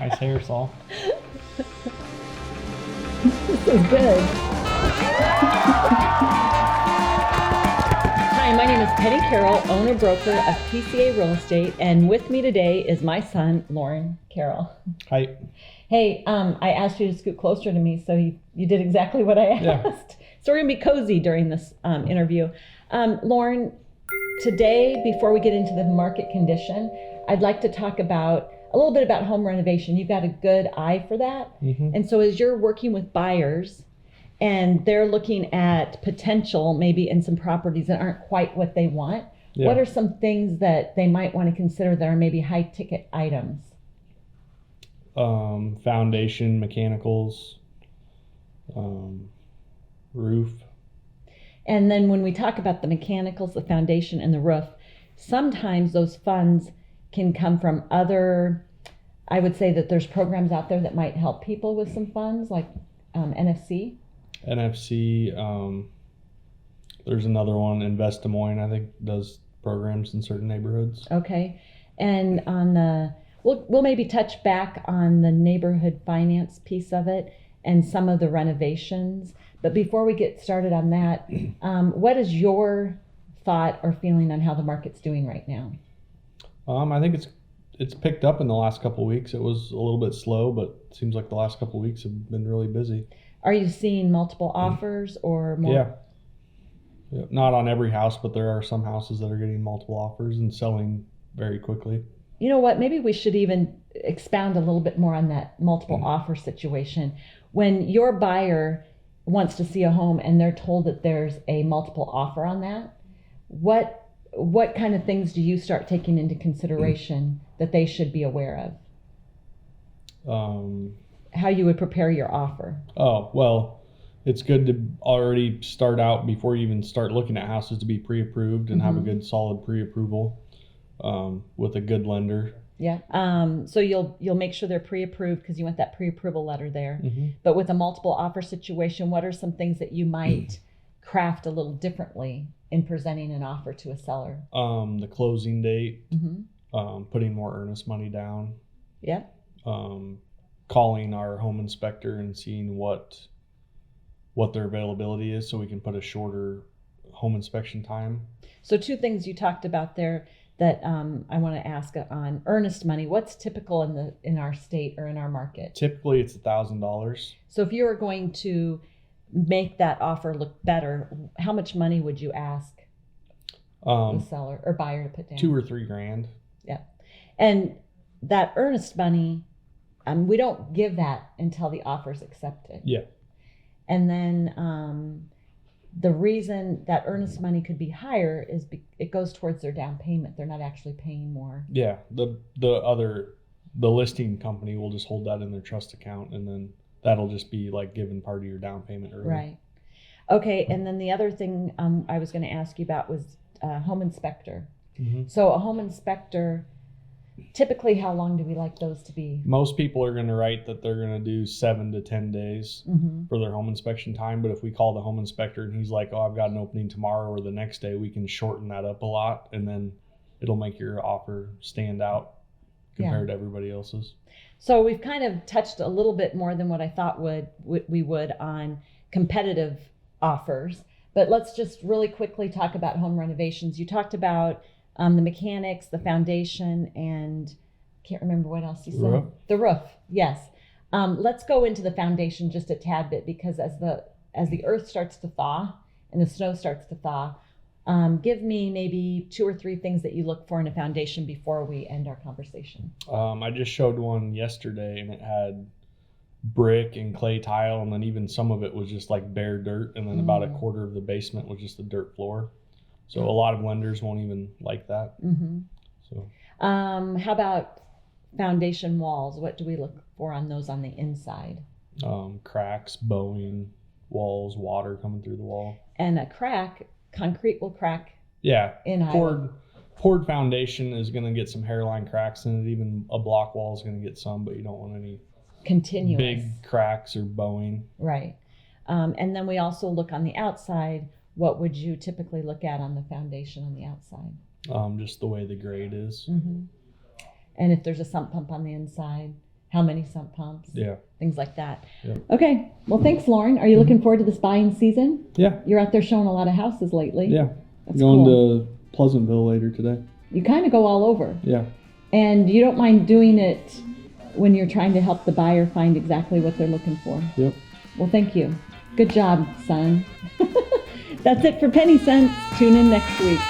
Nice hair, Saul. This is good. Hi, my name is Pennie Carroll, owner-broker of PCA Real Estate, and with me today is my son, Loren Carroll. Hi. Hey, I asked you to scoot closer to me, so you did exactly what I asked. Yeah. So we're going to be cozy during this interview. Loren, today, before we get into the market condition, I'd like to talk about a little bit about home renovation. You've got a good eye for that. Mm-hmm. And so as you're working with buyers and they're looking at potential maybe in some properties that aren't quite what they want, what are some things that they might want to consider that are maybe high ticket items? Foundation, mechanicals, roof. And then when we talk about the mechanicals, the foundation, and the roof, sometimes those funds can come from other, I would say that there's programs out there that might help people with some funds, like NFC. There's another one, Invest Des Moines, I think, does programs in certain neighborhoods. Okay. And on the, we'll maybe touch back on the neighborhood finance piece of it and some of the renovations. But before we get started on that, what is your thought or feeling on how the market's doing right now? I think it's picked up in the last couple of weeks. It was a little bit slow, but it seems like the last couple of weeks have been really busy. Are you seeing multiple offers or more? Yeah. Not on every house, but there are some houses that are getting multiple offers and selling very quickly. You know what? Maybe we should even expound a little bit more on that multiple offer situation. When your buyer wants to see a home and they're told that there's a multiple offer on that, what kind of things do you start taking into consideration that they should be aware of? How you would prepare your offer? Oh, well, it's good to already start out before you even start looking at houses to be pre-approved and have a good solid pre-approval with a good lender. Yeah. So you'll make sure they're pre-approved because you want that pre-approval letter there. Mm-hmm. But with a multiple offer situation, what are some things that you might craft a little differently in presenting an offer to a seller? The closing date, Mm-hmm. putting more earnest money down. Yeah. Calling our home inspector and seeing what their availability is so we can put a shorter home inspection time. So two things you talked about there that I want to ask on earnest money. What's typical in our state or in our market? Typically it's $1,000. So if you were going to make that offer look better, how much money would you ask the seller or buyer to put down? $2,000 or $3,000. Yeah. And that earnest money, we don't give that until the offer's accepted. Yeah. And then the reason that earnest money could be higher is it goes towards their down payment. They're not actually paying more. Yeah. The listing company will just hold that in their trust account, and then that'll just be like giving part of your down payment early. Right. Okay. And then the other thing I was going to ask you about was home inspector. Mm-hmm. So a home inspector, typically how long do we like those to be? Most people are going to write that they're going to do 7 to 10 days for their home inspection time. But if we call the home inspector and he's like, oh, I've got an opening tomorrow or the next day, we can shorten that up a lot. And then it'll make your offer stand out compared to everybody else's. So we've kind of touched a little bit more than what I thought we would on competitive offers. But let's just really quickly talk about home renovations. You talked about the mechanics, the foundation, and I can't remember what else you said. The roof, yes. Let's go into the foundation just a tad bit, because as the earth starts to thaw and the snow starts to thaw, give me maybe 2 or 3 things that you look for in a foundation before we end our conversation. I just showed one yesterday, and it had brick and clay tile, and then even some of it was just like bare dirt, and then about a quarter of the basement was just the dirt floor. So a lot of lenders won't even like that. Mm-hmm. So, how about foundation walls? What do we look for on those on the inside? Cracks, bowing, walls, water coming through the wall. And a crack, concrete will crack. Yeah, in poured foundation is going to get some hairline cracks in it. Even a block wall is going to get some, but you don't want any continuous big cracks or bowing. Right. And then we also look on the outside. What would you typically look at on the foundation on the outside? Just the way the grade is. Mm-hmm. And if there's a sump pump on the inside, how many sump pumps, things like that. Yeah. Okay. Well, thanks, Loren. Are you looking forward to this buying season? Yeah. You're out there showing a lot of houses lately. Yeah. That's going cool. to Pleasantville later today. You kind of go all over. Yeah. And you don't mind doing it when you're trying to help the buyer find exactly what they're looking for. Yep. Well, thank you. Good job, son. That's it for Penny Sense. Tune in next week.